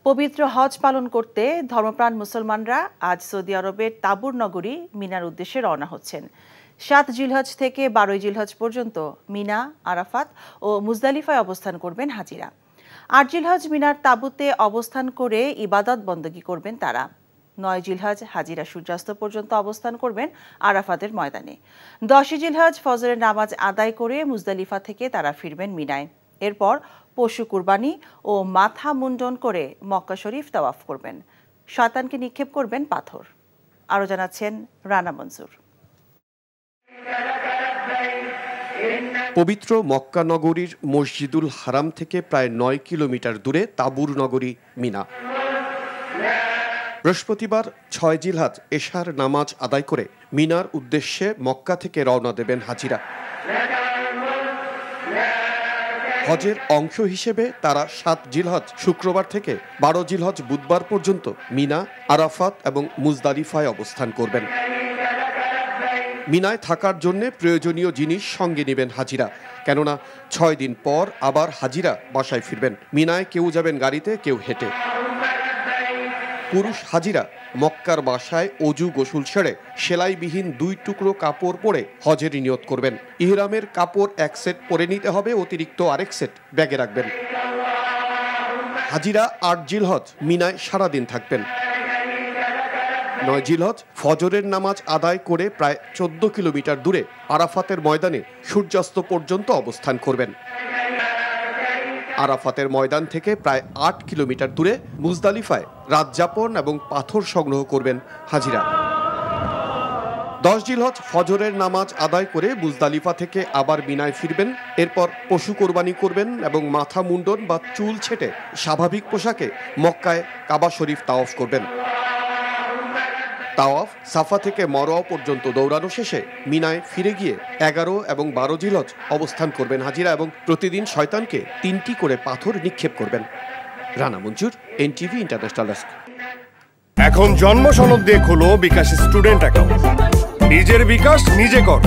পবিত্র হজ পালন করতে ধর্মপ্রাণ মুসলমানরা আজ সৌদি আরবের তাবুর নগরী মিনার উদ্দেশ্যে রওনা হচ্ছেন। ৭ জিলহজ থেকে ১২ জিলহজ পর্যন্ত মিনা, আরাফাত ও মুজদালিফায় অবস্থান করবেন হাজিরা। ৮ জিলহজ মিনার তাঁবুতে অবস্থান করে ইবাদত বন্দগি করবেন তারা। ৯ জিলহজ হাজিরা সূর্যাস্ত পর্যন্ত অবস্থান করবেন আরাফাতের ময়দানে। ১০ জিলহজ ফজরের নামাজ আদায় করে মুজদালিফা থেকে তারা ফিরবেন মিনায়। এরপর পশু কুরবানি ও মাথা মুন্ডন করে মক্কা শরীফ তাওয়াফ করবেন। শয়তানকে নিক্ষেপ করবেন পাথর। আরও জানাচ্ছেন রানা মনসুর। পবিত্র মক্কা নগরীর মসজিদুল হারাম থেকে প্রায় ৯ কিলোমিটার দূরে তাবুর নগরী মিনা। বৃহস্পতিবার ৬ জিলহজ এশার নামাজ আদায় করে মিনার উদ্দেশ্যে মক্কা থেকে রওনা দেবেন হাজিরা। হজের অংশ হিসেবে তারা ৭ জিলহজ শুক্রবার থেকে ১২ জিলহজ বুধবার পর্যন্ত মিনা, আরাফাত এবং মুজদালিফায় অবস্থান করবেন। মিনায় থাকার জন্য প্রয়োজনীয় জিনিস সঙ্গে নেবেন হাজিরা, কেননা ৬ দিন পর আবার হাজিরা বাসায় ফিরবেন। মিনায় কেউ যাবেন গাড়িতে, কেউ হেঁটে। পুরুষ হাজিরা মক্কার বাসায় অজু গোসল সেরে সেলাইবিহীন ২ টুকরো কাপড় পরে হজের নিয়ত করবেন। ইহরামের কাপড় ১ সেট পরে নিতে হবে, অতিরিক্ত আরেক সেট ব্যাগে রাখবেন। হাজিরা ৮ জিলহজ মিনায় সারাদিন থাকবেন। ৯ জিলহজ ফজরের নামাজ আদায় করে প্রায় ১৪ কিলোমিটার দূরে আরাফাতের ময়দানে সূর্যাস্ত পর্যন্ত অবস্থান করবেন। আরাফাতের ময়দান থেকে প্রায় ৮ কিলোমিটার দূরে মুজদালিফায় রাত যাপন এবং পাথর সংগ্রহ করবেন হাজিরা। ১০ জিলহজ ফজরের নামাজ আদায় করে মুজদালিফা থেকে আবার মিনায় ফিরবেন। এরপর পশু কোরবানি করবেন এবং মাথা মুন্ডন বা চুল ছেটে স্বাভাবিক পোশাকে মক্কায় কাবা শরীফ তাওয়াফ করবেন। তাওয়াফ সাফা থেকে মরওয়া পর্যন্ত দৌড়ানো শেষে মিনায় ফিরে গিয়ে ১১ এবং ১২ জিলহজ অবস্থান করবেন হাজিরা এবং প্রতিদিন শয়তানকে ৩টি করে পাথর নিক্ষেপ করবেন। রানা মঞ্জুর, এনটিভি ইন্টারন্যাশনাল ডেস্ক। এখন জন্ম সনদ দিয়ে খোলো বিকাশ স্টুডেন্ট অ্যাকাউন্ট। নিজের বিকাশ নিজে কর।